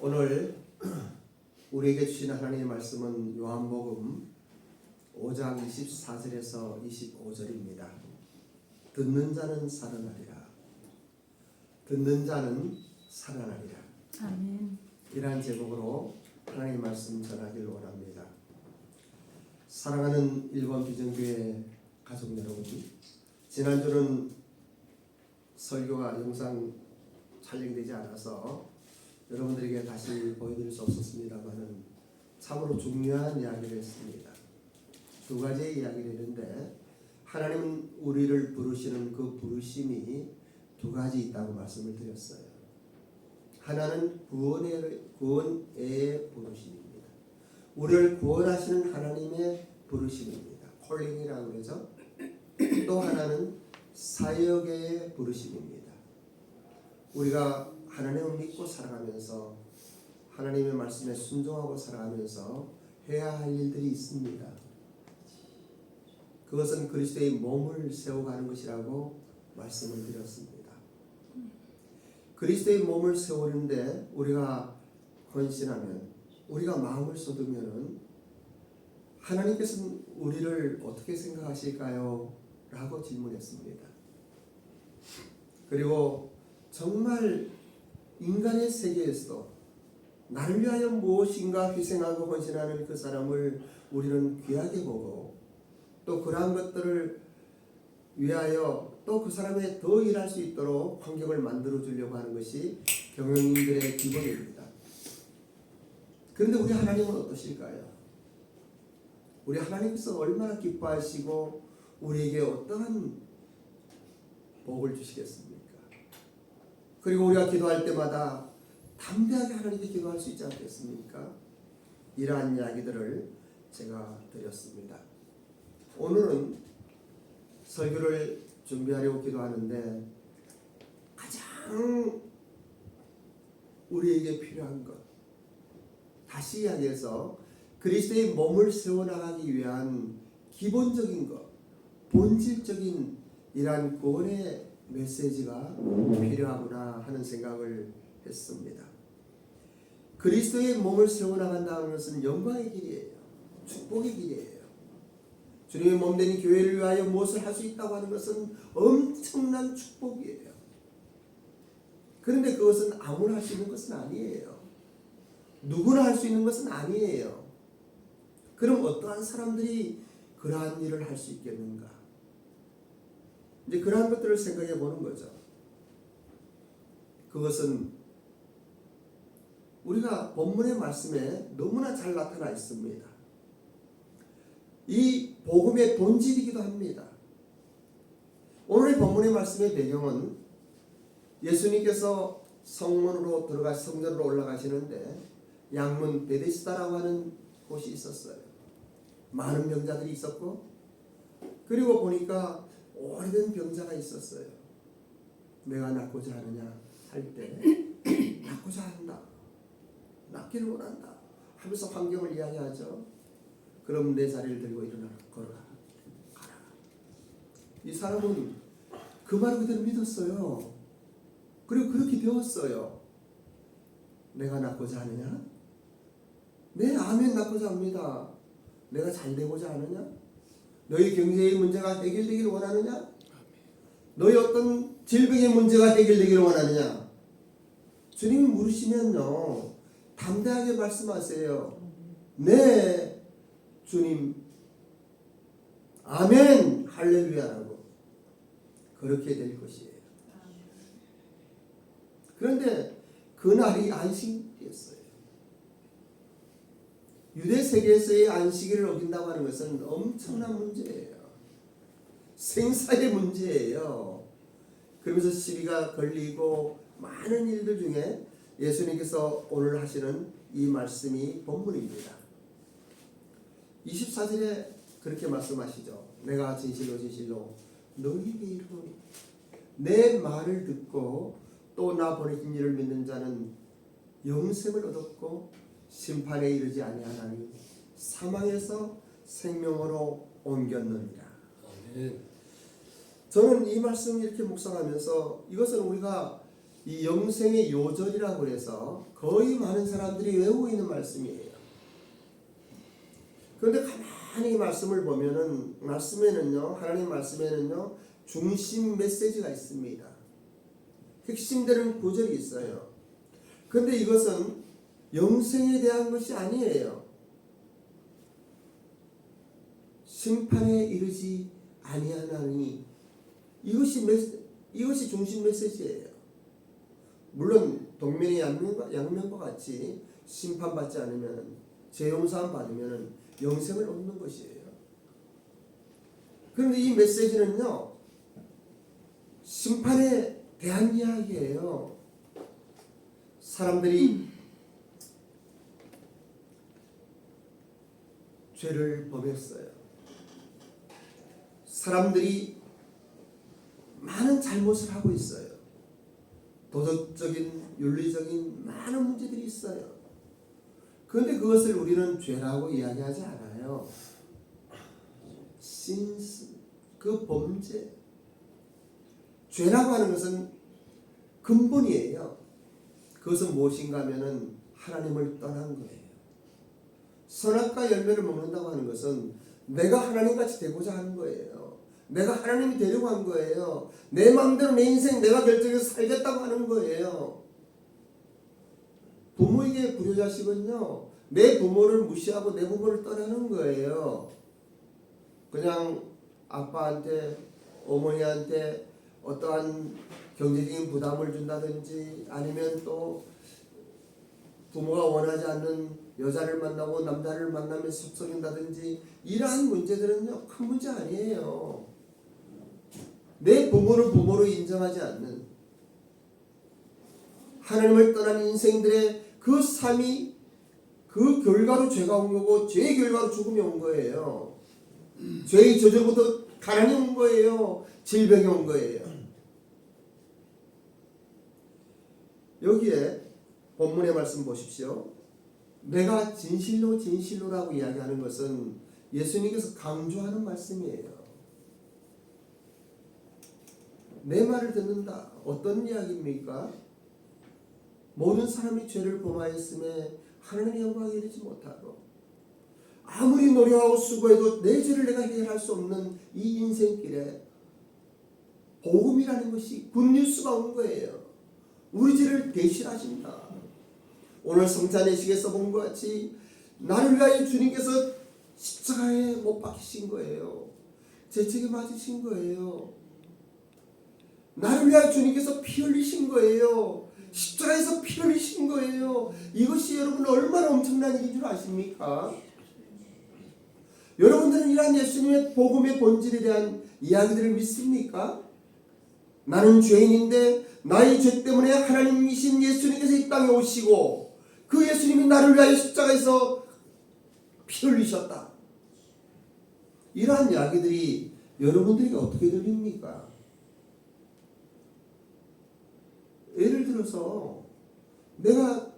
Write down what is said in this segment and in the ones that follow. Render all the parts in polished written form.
오늘 우리에게 주신 하나님의 말씀은 요한복음 5장 24절에서 25절입니다. 듣는 자는 살아나리라. 듣는 자는 살아나리라. 아멘. 이러한 제목으로 하나님의 말씀 전하기를 원합니다. 사랑하는 일본 비전교회 가족 여러분, 지난주는 설교가 영상 촬영되지 않아서 여러분들에게 다시 보여드릴 수 없었습니다만은 참으로 중요한 이야기를 했습니다. 두 가지의 이야기를 했는데, 하나님은 우리를 부르시는 그 부르심이 두 가지 있다고 말씀을 드렸어요. 하나는 구원의 부르심입니다. 우리를 구원하시는 하나님의 부르심입니다. 콜링이라고 그러죠. 또 하나는 사역의 부르심입니다. 우리가 하나님을 믿고 살아가면서 하나님의 말씀에 순종하고 살아가면서 해야 할 일들이 있습니다. 그것은 그리스도의 몸을 세워가는 것이라고 말씀을 드렸습니다. 그리스도의 몸을 세우는데 우리가 헌신하면, 우리가 마음을 쏟으면 하나님께서는 우리를 어떻게 생각하실까요? 라고 질문했습니다. 그리고 정말 인간의 세계에서도 나를 위하여 무엇인가 희생하고 헌신하는 그 사람을 우리는 귀하게 보고, 또 그러한 것들을 위하여 또 그 사람의 더 일할 수 있도록 환경을 만들어 주려고 하는 것이 경영인들의 기본입니다. 그런데 우리 하나님은 어떠실까요? 우리 하나님께서 얼마나 기뻐하시고 우리에게 어떠한 복을 주시겠습니까? 그리고 우리가 기도할 때마다 담대하게 하나님께 기도할 수 있지 않겠습니까? 이러한 이야기들을 제가 드렸습니다. 오늘은 설교를 준비하려고 기도하는데, 가장 우리에게 필요한 것, 다시 이야기해서 그리스도의 몸을 세워나가기 위한 기본적인 것, 본질적인 이러한 구원의 메시지가 필요하구나 하는 생각을 했습니다. 그리스도의 몸을 세워나간다는 것은 영광의 길이에요. 축복의 길이에요. 주님의 몸된 교회를 위하여 무엇을 할 수 있다고 하는 것은 엄청난 축복이에요. 그런데 그것은 아무나 할 수 있는 것은 아니에요. 누구나 할 수 있는 것은 아니에요. 그럼 어떠한 사람들이 그러한 일을 할 수 있겠는가? 이제 그러한 것들을 생각해 보는 거죠. 그것은 우리가 본문의 말씀에 너무나 잘 나타나 있습니다. 이 복음의 본질이기도 합니다. 오늘의 본문의 말씀의 배경은 예수님께서 성문으로 성전으로 올라가시는데 양문 베데스다라고 하는 곳이 있었어요. 많은 병자들이 있었고, 그리고 보니까 오래된 병자가 있었어요. 내가 낫고자 하느냐 할 때 낫고자 한다, 낫기를 원한다 하면서 환경을 이야기하죠. 그럼 내 자리를 들고 일어나 걸어라, 가라. 이 사람은 그 말을 그대로 믿었어요. 그리고 그렇게 배웠어요. 내가 낫고자 하느냐? 네, 아멘, 낫고자 합니다. 내가 잘 되고자 하느냐? 너희 경제의 문제가 해결되기를 원하느냐? 너희 어떤 질병의 문제가 해결되기를 원하느냐? 주님이 물으시면요, 담대하게 말씀하세요. 네, 주님, 아멘, 할렐루야라고 그렇게 될 것이에요. 그런데 그날이 안식이었어요. 유대 세계에서의 안식일을 어긴다고 하는 것은 엄청난 문제예요. 생사의 문제예요. 그러면서 시비가 걸리고 많은 일들 중에 예수님께서 오늘 하시는 이 말씀이 본문입니다. 24절에 그렇게 말씀하시죠. 내가 진실로 진실로 너희에게 이르노니 내 말을 듣고 또 나 보내신 이를 믿는 자는 영생을 얻었고 심판에 이르지 아니하나니 사망에서 생명으로 옮겼느니라. 저는 이 말씀을 이렇게 묵상하면서 이것은 우리가 이 영생의 요절이라고 해서 거의 많은 사람들이 외우고 있는 말씀이에요. 그런데 가만히 말씀을 보면은 하나님 말씀에는요 중심 메시지가 있습니다. 핵심되는 구절이 있어요. 그런데 이것은 영생에 대한 것이 아니에요. 심판에 이르지 아니하나니 이것이 중심 메시지예요. 물론 동면의 양면과 같이 심판받지 않으면 죄용서함 받으면 영생을 얻는 것이에요. 그런데 이 메시지는요 심판에 대한 이야기예요. 사람들이 죄를 범했어요. 사람들이 많은 잘못을 하고 있어요. 도덕적인, 윤리적인 많은 문제들이 있어요. 그런데 그것을 우리는 죄라고 이야기하지 않아요. 그 범죄. 죄라고 하는 것은 근본이에요. 그것은 무엇인가 하면은 하나님을 떠난 거예요. 선악과 열매를 먹는다고 하는 것은 내가 하나님같이 되고자 하는 거예요. 내가 하나님이 되려고 한 거예요. 내 마음대로 내 인생 내가 결정해서 살겠다고 하는 거예요. 부모에게 불효자식은요 내 부모를 무시하고 내 부모를 떠나는 거예요. 그냥 아빠한테 어머니한테 어떠한 경제적인 부담을 준다든지 아니면 또 부모가 원하지 않는 여자를 만나고 남자를 만나면 속썩인다든지 이러한 문제들은요 큰 문제 아니에요. 내 부모를 부모로 인정하지 않는 하나님을 떠난 인생들의 그 삶이 그 결과로 죄가 온 거고 죄의 결과로 죽음이 온 거예요. 죄의 저절부터 가난이 온 거예요. 질병이 온 거예요. 여기에 본문의 말씀 보십시오. 내가 진실로라고 이야기하는 것은 예수님께서 강조하는 말씀이에요. 내 말을 듣는다. 어떤 이야기입니까? 모든 사람이 죄를 범하였음에 하나님의 영광에 이르지 못하고 아무리 노력하고 수고해도 내 죄를 내가 해결할 수 없는 이 인생길에 복음이라는 것이 굿뉴스가 온 거예요. 우리 죄를 대신하신다. 오늘 성찬예식에서 본 것 같이 나를 위하여 주님께서 십자가에 못 박히신 거예요. 제 책에 맞으신 거예요. 나를 위하여 주님께서 피 흘리신 거예요. 십자가에서 피 흘리신 거예요. 이것이 여러분 얼마나 엄청난 일인 줄 아십니까? 여러분들은 이러한 예수님의 복음의 본질에 대한 이야기들을 믿습니까? 나는 죄인인데 나의 죄 때문에 하나님이신 예수님께서 이 땅에 오시고 그 예수님이 나를 위하여 십자가에서 피 흘리셨다. 이러한 이야기들이 여러분들에게 어떻게 들립니까? 예를 들어서 내가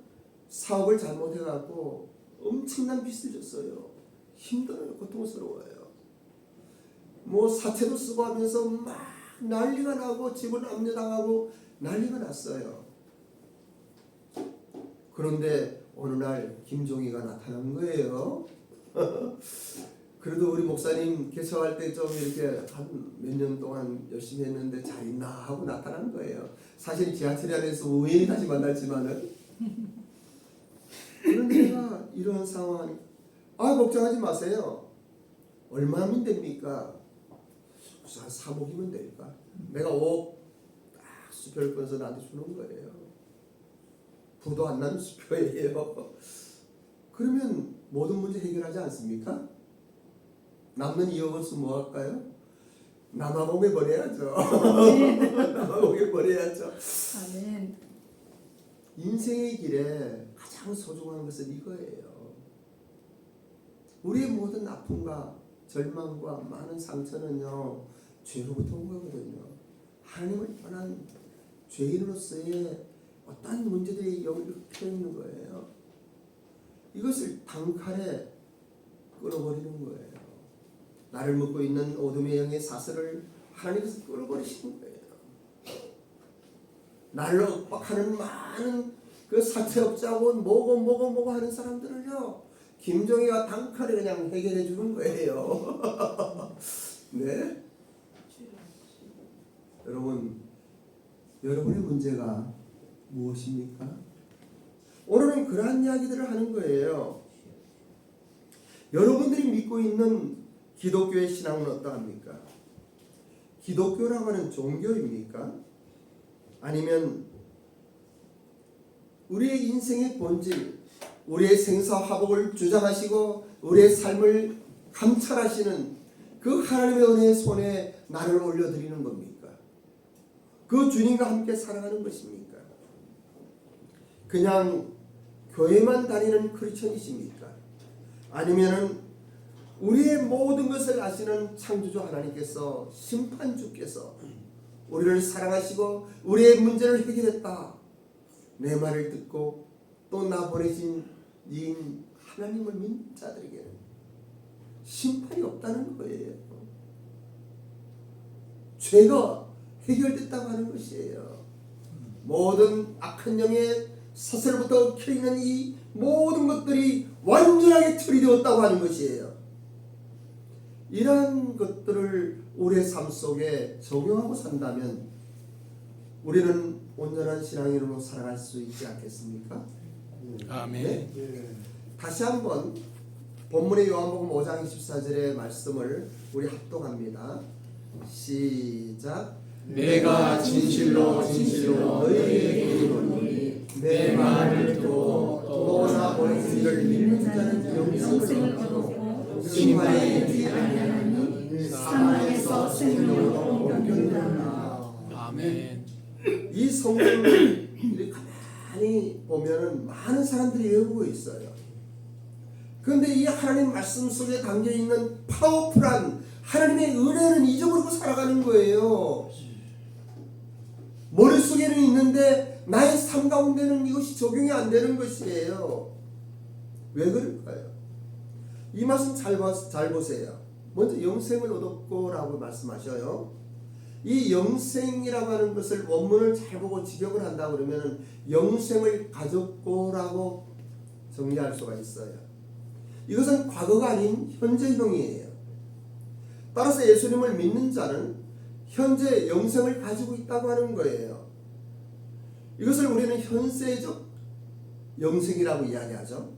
사업을 잘못해갖고 엄청난 빚을 졌어요. 힘들어요. 고통스러워요. 뭐 사채도 쓰고 하면서 막 난리가 나고 집을 압류당하고 난리가 났어요. 그런데 어느 날 김종희가 나타난 거예요. 그래도 우리 목사님 개척할 때 좀 이렇게 한 몇 년 동안 열심히 했는데 잘 있나 하고 나타난 거예요. 사실 지하철 안에서 우연히 다시 만났지만은 그런데 내가 이런 상황 걱정하지 마세요. 얼마면 됩니까? 한 3억이면 될까? 내가 5억 딱 수표를 끊어서 나한테 주는 거예요. 부도 안 나는 수표예요. 그러면 모든 문제 해결하지 않습니까? 남는 2억을 쓰면 뭐 할까요? 남아공에 보내야죠. 남아공에 보내야죠. 아멘. 인생의 길에 가장 소중한 것은 이거예요. 우리의 모든 아픔과 절망과 많은 상처는요 죄로부터 온 거거든요. 하나님을 떠난 죄인으로서의 어떤 문제들이 여기 펴 있는 거예요. 이것을 단칼에 끊어버리는 거예요. 나를 묶고 있는 어둠의 영의 사슬을 하나님께서 끊어버리시는 거예요. 나를 윽박하는 많은 그 사채업자고 뭐고 하는 사람들을요, 김종희가 단칼에 그냥 해결해 주는 거예요. 네? 여러분의 문제가 무엇입니까? 오늘은 그러한 이야기들을 하는 거예요. 여러분들이 믿고 있는 기독교의 신앙은 어떠합니까? 기독교라고 하는 종교입니까? 아니면 우리의 인생의 본질, 우리의 생사화복을 주장하시고 우리의 삶을 감찰하시는 그 하나님의 은혜의 손에 나를 올려드리는 겁니까? 그 주님과 함께 살아가는 것입니까? 그냥 교회만 다니는 크리스천이십니까? 아니면은 우리의 모든 것을 아시는 창조주 하나님께서, 심판주께서 우리를 사랑하시고 우리의 문제를 해결했다, 내 말을 듣고 또 나 보내신 인 하나님을 믿는 자들에게는 심판이 없다는 거예요. 죄가 해결됐다고 하는 것이에요. 모든 악한 영의 사슬부터 켜있는 이 모든 것들이 완전하게 처리되었다고 하는 것이에요. 이러한 것들을 우리의 삶 속에 적용하고 산다면 우리는 온전한 신앙인으로 살아갈 수 있지 않겠습니까? 아멘. 네? 다시 한번 본문의 요한복음 5장 24절의 말씀을 우리 합독합니다. 시작. 내가 진실로 너희에게 이르노니 내 말을 듣고 또 나 보내신 이를 믿는 자는 영생을 얻고 심판에 이르지 아니하나니 사망에서 생명으로 옮겨지리라. 아멘. 이 성경을 가만히 보면은 많은 사람들이 외우고 있어요. 그런데 이 하나님 말씀 속에 담겨 있는 파워풀한 하나님의 은혜는 잊어버리고 살아가는 거예요. 머릿속에는 있는데 나의 삶 가운데는 이것이 적용이 안 되는 것이에요. 왜 그럴까요? 이 말씀 잘 보세요. 먼저 영생을 얻었고 라고 말씀하셔요. 이 영생이라고 하는 것을 원문을 잘 보고 직역을 한다 그러면 영생을 가졌고 라고 정리할 수가 있어요. 이것은 과거가 아닌 현재형이에요. 따라서 예수님을 믿는 자는 현재 영생을 가지고 있다고 하는 거예요. 이것을 우리는 현세적 영생이라고 이야기하죠.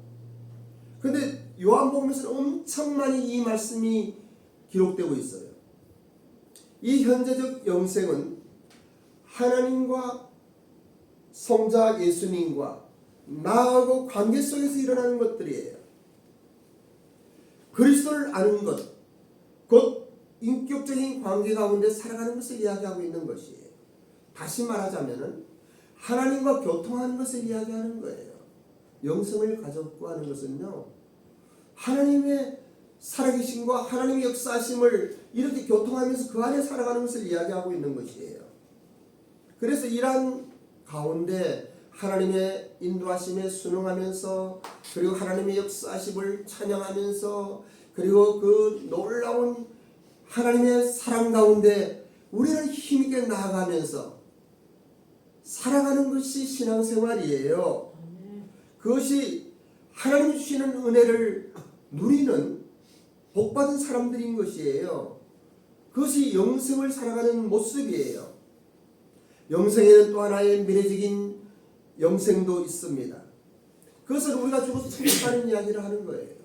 그런데 요한복음에서는 엄청 많이 이 말씀이 기록되고 있어요. 이 현재적 영생은 하나님과 성자 예수님과 나하고 관계 속에서 일어나는 것들이에요. 그리스도를 아는 것, 곧 인격적인 관계 가운데 살아가는 것을 이야기하고 있는 것이에요. 다시 말하자면 하나님과 교통하는 것을 이야기하는 거예요. 영생을 가졌고 하는 것은요, 하나님의 살아계심과 하나님의 역사하심을 이렇게 교통하면서 그 안에 살아가는 것을 이야기하고 있는 것이에요. 그래서 이러한 가운데 하나님의 인도하심에 순응하면서, 그리고 하나님의 역사하심을 찬양하면서, 그리고 그 놀라운 하나님의 사랑 가운데 우리는 힘있게 나아가면서 살아가는 것이 신앙생활이에요. 그것이 하나님 주시는 은혜를 누리는 복받은 사람들인 것이에요. 그것이 영생을 살아가는 모습이에요. 영생에는 또 하나의 미래적인 영생도 있습니다. 그것은 우리가 죽어서 천국 가는 이야기를 하는 거예요.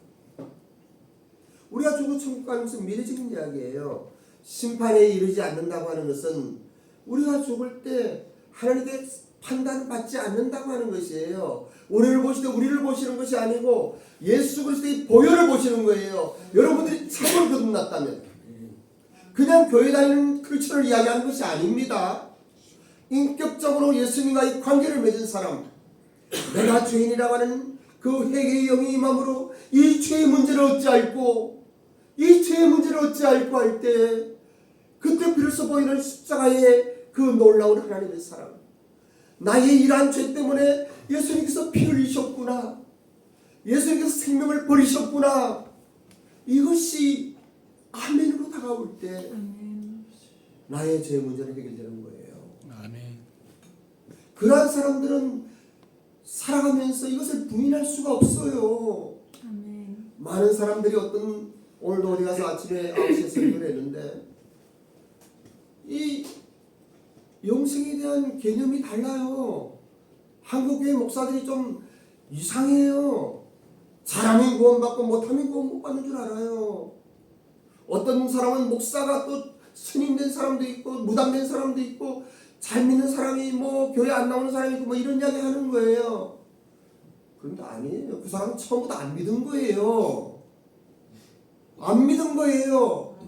우리가 죽어 천국 가는 것은 미래적인 이야기예요. 심판에 이르지 않는다고 하는 것은 우리가 죽을 때 하나님께 판단받지 않는다고 하는 것이에요. 우리를 보시되 우리를 보시는 것이 아니고 예수 그리스도의 보혈을 보시는 거예요. 여러분들이 참으로 거듭났다면 그냥 교회 다니는 크리스천을 이야기하는 것이 아닙니다. 인격적으로 예수님과의 관계를 맺은 사람, 내가 죄인이라고 하는 그 회개의 영이 임함으로 이 죄의 문제를 어찌할꼬, 이 죄의 문제를 어찌할꼬 할 때 그때 비로소 보이는 십자가의 그 놀라운 하나님의 사랑, 나의 이러한 죄 때문에 예수님께서 피를 흘리셨구나, 예수님께서 생명을 버리셨구나, 이것이 아멘으로 다가올 때 나의 죄 문제는 해결되는 거예요. 아멘. 그러한 사람들은 살아가면서 이것을 부인할 수가 없어요. 아멘. 많은 사람들이 오늘도 어디 가서 아침에 9시에 설교를 했는데 이 영생에 대한 개념이 달라요. 한국교회 목사들이 좀 이상해요. 잘하면 구원받고 못하면 구원 못 받는 줄 알아요. 어떤 사람은 목사가 또 스님된 사람도 있고 무당된 사람도 있고 잘 믿는 사람이 뭐 교회 안 나오는 사람이 있고 뭐 이런 이야기 하는 거예요. 그런데 아니에요. 그 사람은 처음부터 안 믿은 거예요. 안 믿은 거예요.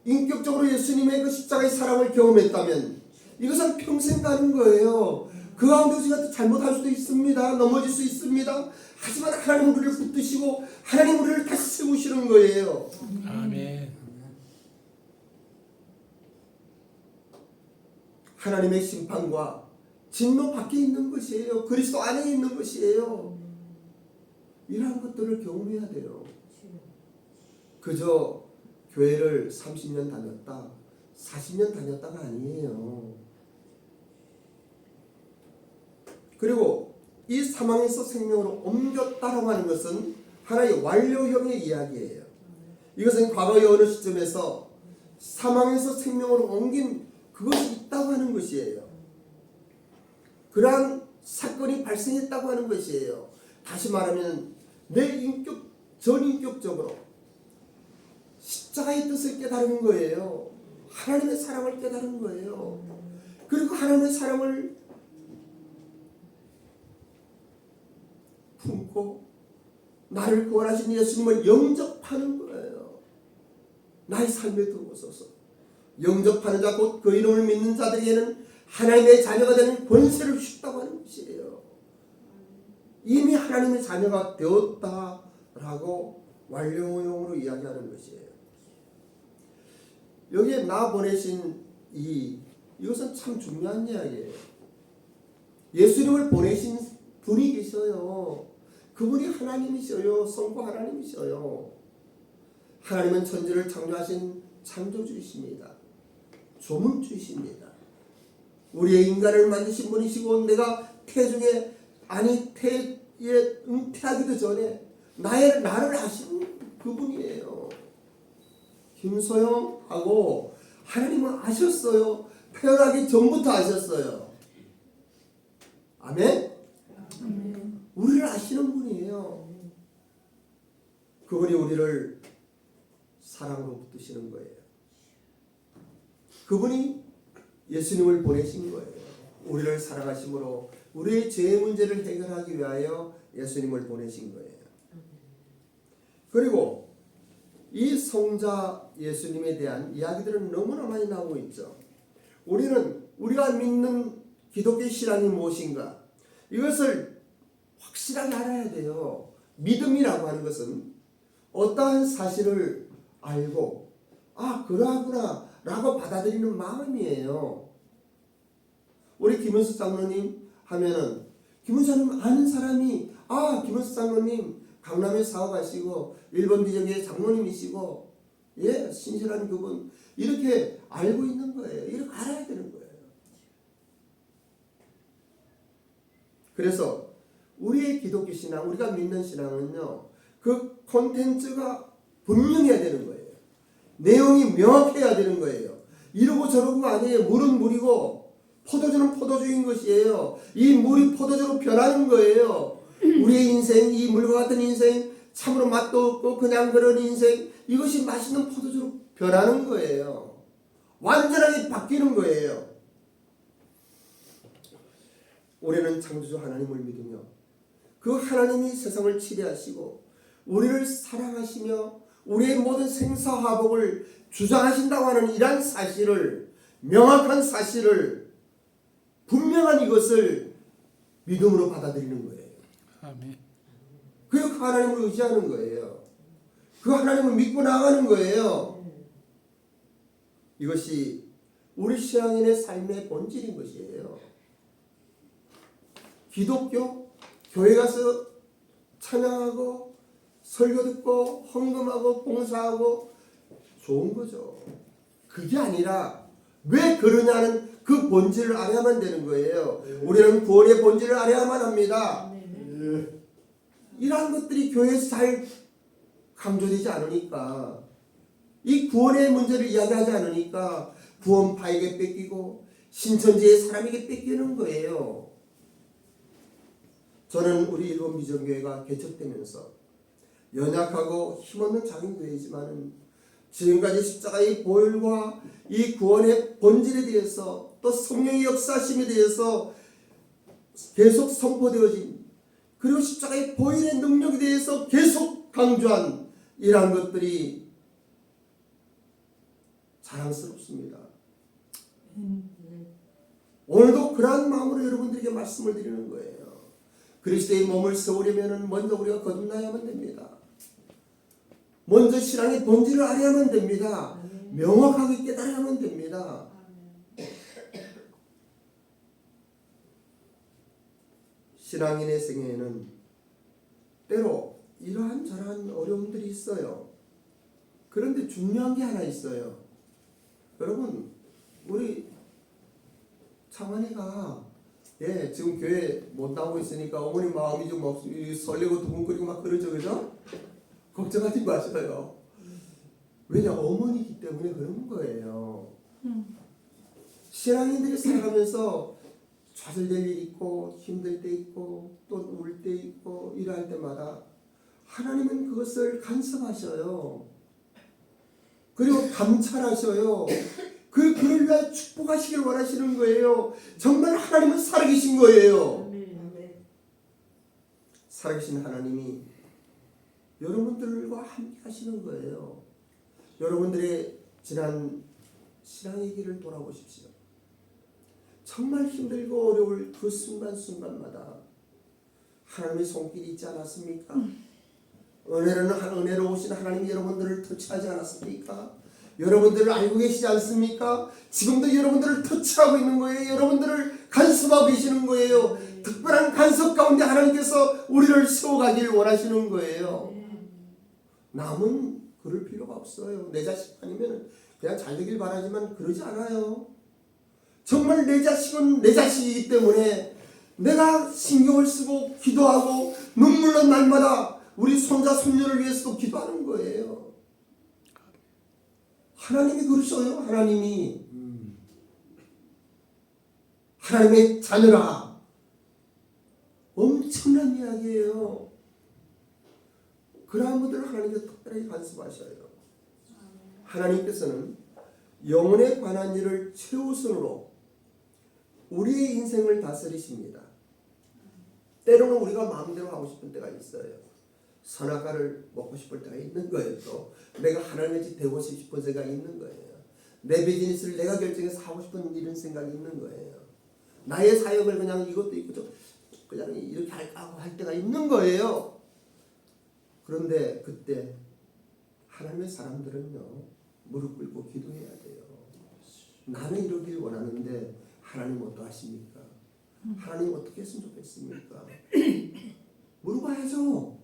인격적으로 예수님의 그 십자가의 사랑을 경험했다면 이것은 평생 가는 거예요. 그 가운데 우리가 잘못할 수도 있습니다. 넘어질 수 있습니다. 하지만 하나님 우리를 붙드시고 하나님 우리를 다시 세우시는 거예요. 아멘. 하나님의 심판과 진노 밖에 있는 것이에요. 그리스도 안에 있는 것이에요. 이러한 것들을 경험해야 돼요. 그저 교회를 30년 다녔다, 40년 다녔다가 아니에요. 그리고 이 사망에서 생명으로 옮겼다라고 하는 것은 하나의 완료형의 이야기예요. 이것은 과거의 어느 시점에서 사망에서 생명으로 옮긴 그것이 있다고 하는 것이에요. 그러한 사건이 발생했다고 하는 것이에요. 다시 말하면 내 전인격적으로 십자가의 뜻을 깨달은 거예요. 하나님의 사랑을 깨달은 거예요. 그리고 하나님의 사랑을 품고 나를 구원하신 예수님을 영접하는 거예요. 나의 삶에 들어오소서. 영접하는 자 곧 그 이름을 믿는 자들에게는 하나님의 자녀가 되는 권세를 주셨다고 하는 것이에요. 이미 하나님의 자녀가 되었다라고 완료형으로 이야기하는 것이에요. 여기에 나 보내신 이것은 참 중요한 이야기예요. 예수님을 보내신 분이 계셔요. 그분이 하나님이셔요. 성부 하나님이셔요. 하나님은 천지를 창조하신 창조주이십니다. 조물주이십니다. 우리의 인간을 만드신 분이시고 내가 태중에 태에 잉태하기도 전에 나를 아시는 그분이에요. 김소영하고 하나님은 아셨어요. 태어나기 전부터 아셨어요. 아멘? 우리를 아시는 분이에요. 그분이 우리를 사랑으로 붙드시는 거예요. 그분이 예수님을 보내신 거예요. 우리를 사랑하심으로 우리의 죄의 문제를 해결하기 위하여 예수님을 보내신 거예요. 그리고 이 성자 예수님에 대한 이야기들은 너무나 많이 나오고 있죠. 우리가 믿는 기독교 신앙이 무엇인가? 이것을 확실하게 알아야 돼요. 믿음이라고 하는 것은 어떠한 사실을 알고 그러하구나 라고 받아들이는 마음이에요. 우리 김은수 장로님 하면은 김은수님 아는 사람이 김은수 장로님 강남에 사업하시고 일본 비정교회 장로님이시고 신실한 그분 이렇게 알고 있는 거예요. 이렇게 알아야 되는 거예요. 그래서 우리의 기독교 신앙, 우리가 믿는 신앙은요, 그 콘텐츠가 분명해야 되는 거예요. 내용이 명확해야 되는 거예요. 이러고 저러고가 아니에요. 물은 물이고 포도주는 포도주인 것이에요. 이 물이 포도주로 변하는 거예요. 우리의 인생, 이 물과 같은 인생, 참으로 맛도 없고 그냥 그런 인생, 이것이 맛있는 포도주로 변하는 거예요. 완전하게 바뀌는 거예요. 우리는 창조주 하나님을 믿으며 그 하나님이 세상을 치료하시고 우리를 사랑하시며 우리의 모든 생사화복을 주장하신다고 하는 이러한 사실을, 명확한 사실을, 분명한 이것을 믿음으로 받아들이는 거예요. 아멘. 그리고 그 하나님을 의지하는 거예요. 그 하나님을 믿고 나가는 거예요. 이것이 우리 신앙인의 삶의 본질인 것이에요. 기독교, 교회 가서 찬양하고 설교 듣고 헌금하고 봉사하고 좋은 거죠. 그게 아니라 왜 그러냐는 그 본질을 알아야만 되는 거예요. 우리는 구원의 본질을 알아야만 합니다. 이러한 것들이 교회에서 잘 강조되지 않으니까, 이 구원의 문제를 이야기하지 않으니까 구원파에게 뺏기고 신천지의 사람에게 뺏기는 거예요. 저는 우리 일본 비전교회가 개척되면서 연약하고 힘없는 작은 교회이지만 지금까지 십자가의 보혈과 이 구원의 본질에 대해서 또 성령의 역사심에 대해서 계속 선포되어진, 그리고 십자가의 보혈의 능력에 대해서 계속 강조한 이러한 것들이 자랑스럽습니다. 오늘도 그러한 마음으로 여러분들에게 말씀을 드리는 거예요. 그리스도의 몸을 세우려면 먼저 우리가 거듭나야만 됩니다. 먼저 신앙의 본질을 알아야만 됩니다. 명확하게 깨달아야만 됩니다. 신앙인의 생애에는 때로 이러한 저러한 어려움들이 있어요. 그런데 중요한 게 하나 있어요. 여러분, 우리 창환이가 지금 교회 못 나오고 있으니까 어머니 마음이 좀 설레고 두근거리고 막 그러죠, 그죠? 걱정하지 마셔요. 왜냐, 어머니이기 때문에 그런 거예요. 신앙인들이 살아가면서 좌절될 일 있고 힘들 때 있고 또 울 때 있고 일할 때마다 하나님은 그것을 간섭하셔요. 그리고 감찰하셔요. 그를 위하여 축복하시길 원하시는 거예요. 정말 하나님은 살아계신 거예요. 살아계신 하나님이 여러분들과 함께 하시는 거예요. 여러분들의 지난 신앙의 길을 돌아보십시오. 정말 힘들고 어려울 그 순간순간마다 하나님의 손길이 있지 않았습니까? 은혜로 오신 하나님이 여러분들을 터치하지 않았습니까? 여러분들을 알고 계시지 않습니까? 지금도 여러분들을 터치하고 있는 거예요. 여러분들을 간섭하고 계시는 거예요. 특별한 간섭 가운데 하나님께서 우리를 세워가길 원하시는 거예요. 남은 그럴 필요가 없어요. 내 자식 아니면 그냥 잘 되길 바라지만 그러지 않아요. 정말 내 자식은 내 자식이기 때문에 내가 신경을 쓰고 기도하고 눈물로 날마다 우리 손자 손녀를 위해서도 기도하는 거예요. 하나님이 그러셔요. 하나님의 자녀라. 엄청난 이야기예요. 그러한 분들을 하나님께서 특별히 간섭하셔요. 하나님께서는 영혼에 관한 일을 최우선으로 우리의 인생을 다스리십니다. 때로는 우리가 마음대로 하고 싶은 때가 있어요. 선악과를 먹고 싶을 때가 있는 거예요. 또 내가 하나님의 집 되고 싶은 생각이 있는 거예요. 내 비즈니스를 내가 결정해서 하고 싶은 이런 생각이 있는 거예요. 나의 사역을 그냥 이것도 있고 그냥 이렇게 할까 하고 할 때가 있는 거예요. 그런데 그때 하나님의 사람들은요, 무릎 꿇고 기도해야 돼요. 나는 이러길 원하는데 하나님 어떠하십니까? 하나님 어떻게 했으면 좋겠습니까? 물어봐야죠.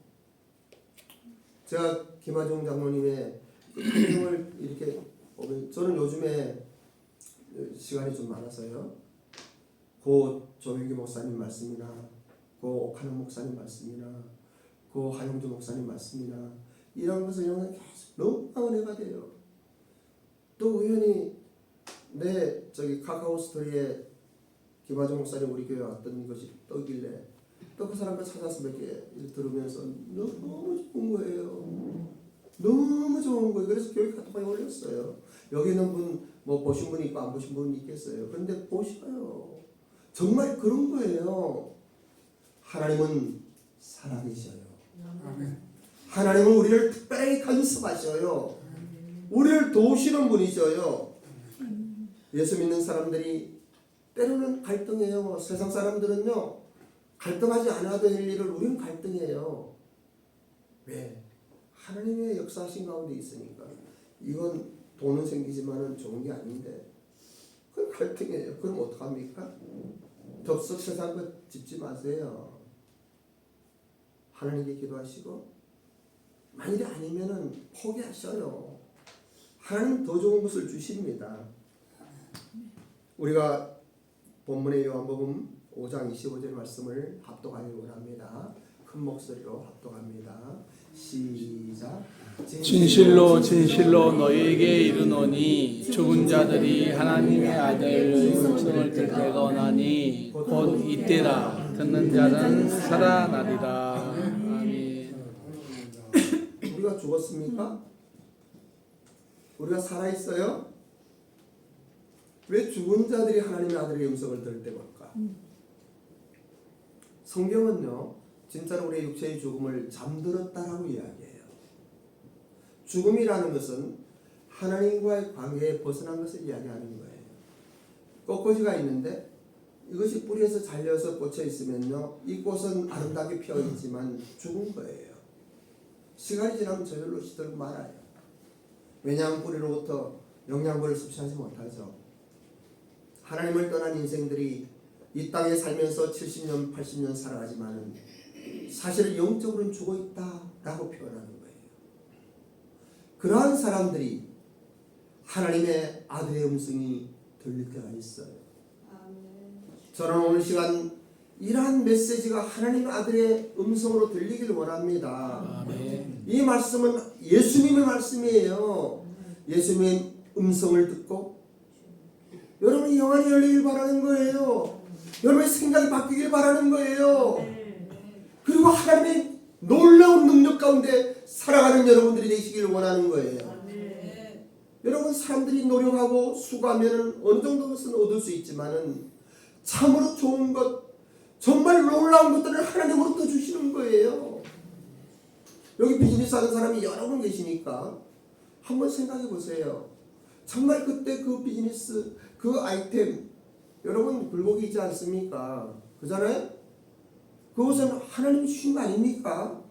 제가 김하정 장로님의 성경을 이렇게 보면, 저는 요즘에 시간이 좀 많아서요, 고 조민기 목사님 말씀이나 고 옥하는 목사님 말씀이나 고 하영주 목사님 말씀이나 이런 것을 영상 계속 너무 은혜가 돼요. 또 우연히 내 카카오 스토리에 김하정 목사님 우리 교회 왔던 것이 떠길래 또 그 사람을 찾아서 몇 개 들으면서 너무 좋은 거예요. 너무 좋은 거예요. 그래서 교회 카톡방에 올렸어요. 여기 있는 분 뭐 보신 분이 있고 안 보신 분이 있겠어요. 그런데 보셔요. 정말 그런 거예요. 하나님은 살아계셔요. 하나님은 우리를 특별히 간섭하셔요. 우리를 도우시는 분이셔요. 예수 믿는 사람들이 때로는 갈등해요. 세상 사람들은요, 갈등하지 않아도 될 일을 우리는 갈등해요. 왜? 하나님의 역사하신 가운데 있으니까. 이건 돈은 생기지만은 좋은 게 아닌데 그건 갈등해요. 그럼 어떡합니까? 덥석 세상 것 짚지 마세요. 하나님께 기도하시고, 만일이 아니면은 포기하셔요. 하나님 더 좋은 것을 주십니다. 우리가 본문의 요한복음 5장 25절 말씀을 합독하기 원합니다. 큰 목소리로 합독합니다. 시작. 진실로 진실로 너희에게 이르노니 죽은 자들이 하나님의 아들의 음성을 들 때가 오나니 곧 이때다. 듣는 자는 살아나리라. 아멘. 우리가 죽었습니까? 우리가 살아있어요? 왜 죽은 자들이 하나님의 아들의 음성을 들을 때 볼까? 성경은요, 진짜로 우리의 육체의 죽음을 잠들었다라고 이야기해요. 죽음이라는 것은 하나님과의 관계에 벗어난 것을 이야기하는 거예요. 꽃꽂이가 있는데 이것이 뿌리에서 잘려서 꽂혀 있으면요, 이 꽃은 아름답게 피어 있지만 죽은 거예요. 시간이 지나면 저절로 시들고 말아요. 왜냐하면 뿌리로부터 영양분을 섭취하지 못하죠. 하나님을 떠난 인생들이 이 땅에 살면서 70년, 80년 살아가지만은 사실 영적으로는 죽어 있다라고 표현하는 거예요. 그러한 사람들이 하나님의 아들의 음성이 들릴 때가 있어요. 저는 오늘 시간 이러한 메시지가 하나님의 아들의 음성으로 들리길 원합니다. 아멘. 이 말씀은 예수님의 말씀이에요. 예수님의 음성을 듣고 여러분이 영안이 열리길 바라는 거예요. 여러분의 생각이 바뀌길 바라는 거예요. 그리고 하나님의 놀라운 능력 가운데 살아가는 여러분들이 되시길 원하는 거예요. 여러분, 사람들이 노력하고 수고하면 어느 정도 것은 얻을 수 있지만은 참으로 좋은 것, 정말 놀라운 것들을 하나님으로부터 주시는 거예요. 여기 비즈니스 하는 사람이 여러 분 계시니까 한번 생각해 보세요. 정말 그때 그 비즈니스, 그 아이템, 여러분 굴곡이 있지 않습니까? 그잖아요? 그것은 하나님이 주신 거 아닙니까?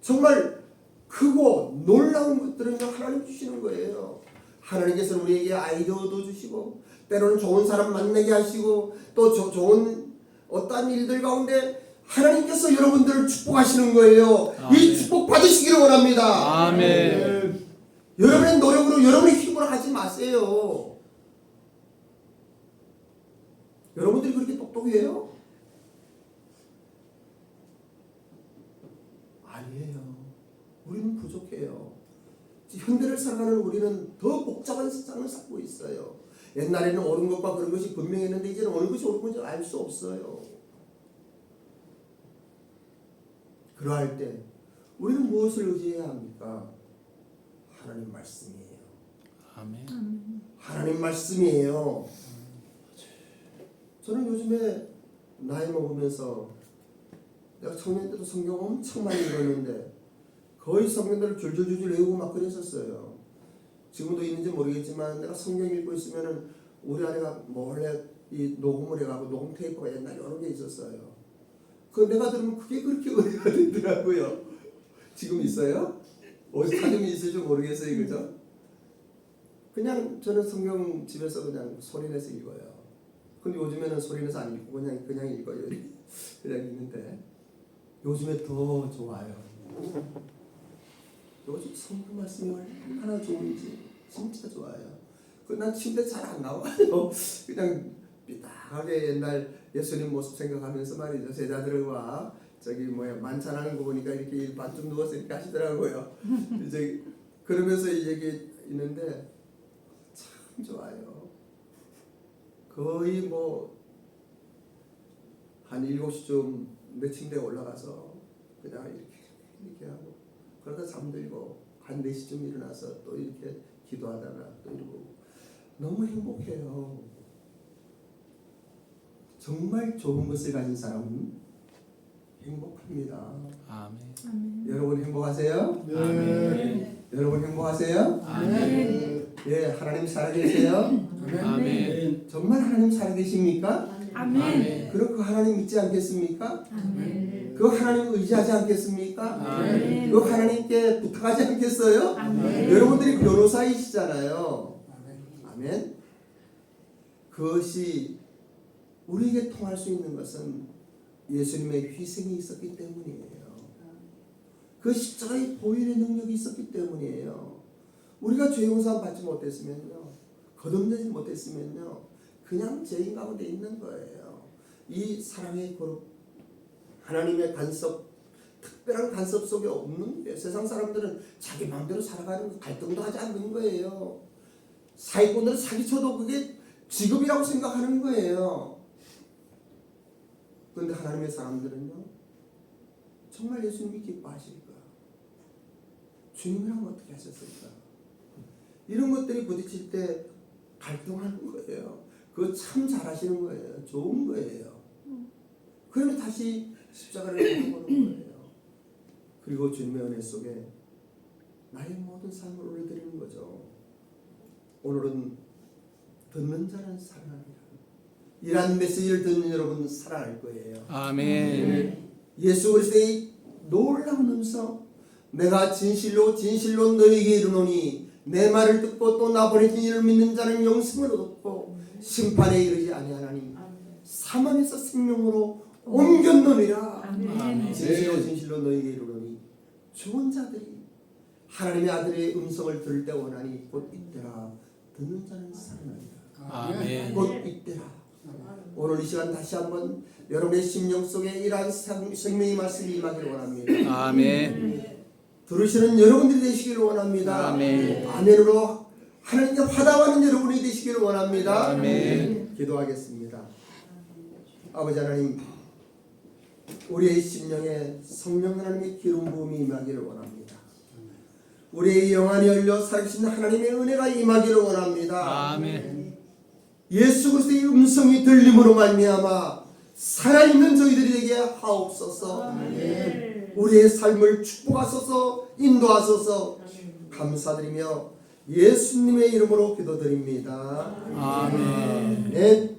정말 크고 놀라운 것들은 하나님 주시는 거예요. 하나님께서는 우리에게 아이디어도 주시고 때로는 좋은 사람 만나게 하시고 또 좋은 어떠한 일들 가운데 하나님께서 여러분들을 축복하시는 거예요. 아멘. 이 축복 받으시기를 원합니다. 아멘. 여러분의 노력으로 여러분의 힘으로 하지 마세요. 여러분들이 그렇게 똑똑해요? 아니에요. 우리는 부족해요. 현대를 살아가는 우리는 더 복잡한 세상을 살고 있어요. 옛날에는 옳은 것과 그런 것이 분명했는데 이제는 어느 것이 옳은 건지 알 수 없어요. 그러할 때 우리는 무엇을 의지해야 합니까? 하나님 말씀이에요. 아멘. 하나님 말씀이에요. 저는 요즘에 나이 먹으면서 내가 청년 때도 성경 엄청 많이 읽었는데 거의 성경들을 줄줄줄줄 외우고 막 그랬었어요. 지금도 있는지 모르겠지만 내가 성경 읽고 있으면은 우리 아내가 몰래 이 녹음을 해가고 녹음 테이프가 옛날에 여러 개 있었어요. 그 내가 들으면 그게 그렇게 은혜가 되더라고요. 지금 있어요? 어디 사정이 있을지 모르겠어요, 그죠? 그냥 저는 성경 집에서 그냥 소리내서 읽어요. 근데 요즘에는 소리내서 안 읽고 그냥 읽어요. 그냥 읽는데 요즘에 더 좋아요. 요즘 성경 말씀이 얼마나 좋은지 진짜 좋아요. 난 침대 잘 안 나와요. 그냥 삐딱하게 옛날 예수님 모습 생각하면서 말이죠. 제자들과 저기 만찬하는 거 보니까 이렇게 반쯤 누워서 이렇게 하시더라고요. 이제 그러면서 이제 있는데 참 좋아요. 거의 한 7시쯤 내 침대에 올라가서 그냥 이렇게 하고 그러다 잠들고 한 4시쯤 일어나서 또 이렇게 기도하다가 또 이러고 너무 행복해요. 정말 좋은 것을 가진 사람은 행복합니다. 아멘. 여러분 행복하세요? 네. 아멘. 여러분 행복하세요? 아멘. 예, 하나님 살아계세요? 아멘. 정말 하나님 살아계십니까? 아멘. 그럼 그 하나님 믿지 않겠습니까? 아멘. 그 하나님 의지하지 않겠습니까? 아멘. 그 하나님께 부탁하지 않겠어요? 아멘. 여러분들이 변호사이시잖아요. 아멘. 그것이 우리에게 통할 수 있는 것은 예수님의 희생이 있었기 때문이에요. 그 십자가의 보혈의 능력이 있었기 때문이에요. 우리가 죄 용서 받지 못했으면요, 거듭나지 못했으면요, 그냥 죄인 가운데 있는 거예요. 이 사랑의 거룩, 하나님의 간섭, 특별한 간섭 속에 없는 거예요. 세상 사람들은 자기 마음대로 살아가는 거, 갈등도 하지 않는 거예요. 사기꾼들은 사기쳐도 그게 직업이라고 생각하는 거예요. 그런데 하나님의 사람들은요, 정말 예수님이 기뻐하실까? 주님이라면 어떻게 하셨을까? 이런 것들이 부딪힐 때 갈등하는 거예요. 그거 참 잘하시는 거예요. 좋은 거예요. 그러면 다시 십자가를 보는 거예요. 그리고 주님의 은혜 속에 나의 모든 삶을 올려드리는 거죠. 오늘은 듣는 자는 살아나리라. 이러한 메시지를 듣는 여러분 살아날 거예요. 아멘. 예수 그리스도의 놀라운 음성, 내가 진실로 진실로 너희에게 이르노니 내 말을 듣고 또 나 보내신 이를 믿는 자는 영생을 얻고 심판에 이르지 아니하나니 사망에서 생명으로 옮겼느니라. 아멘. 진실로 진실로 너희에게 이르노니 죽은 자들이 하나님의 아들의 음성을 들을 때 원하니 곧 이때라. 듣는 자는 살아나리라. 아멘. 곧 이때라. 오늘 이 시간 다시 한번 여러분의 심령 속에 이러한 생명의 말씀이 임하기를 원합니다. 아멘. 들으시는 여러분들이 되시기를 원합니다. 아멘. 아멘으로 하나님께 화답하는 여러분이 되시기를 원합니다. 아멘. 기도하겠습니다. 아버지 하나님, 우리의 심령에 성령 하나님의 기름 부음이 임하기를 원합니다. 우리의 영안이 열려 살아계신 하나님의 은혜가 임하기를 원합니다. 아멘. 예수 그리스도의 음성이 들림으로 말미암아 살아있는 저희들에게 하옵소서. 우리의 삶을 축복하소서, 인도하소서. 감사드리며 예수님의 이름으로 기도드립니다. 아멘. 네.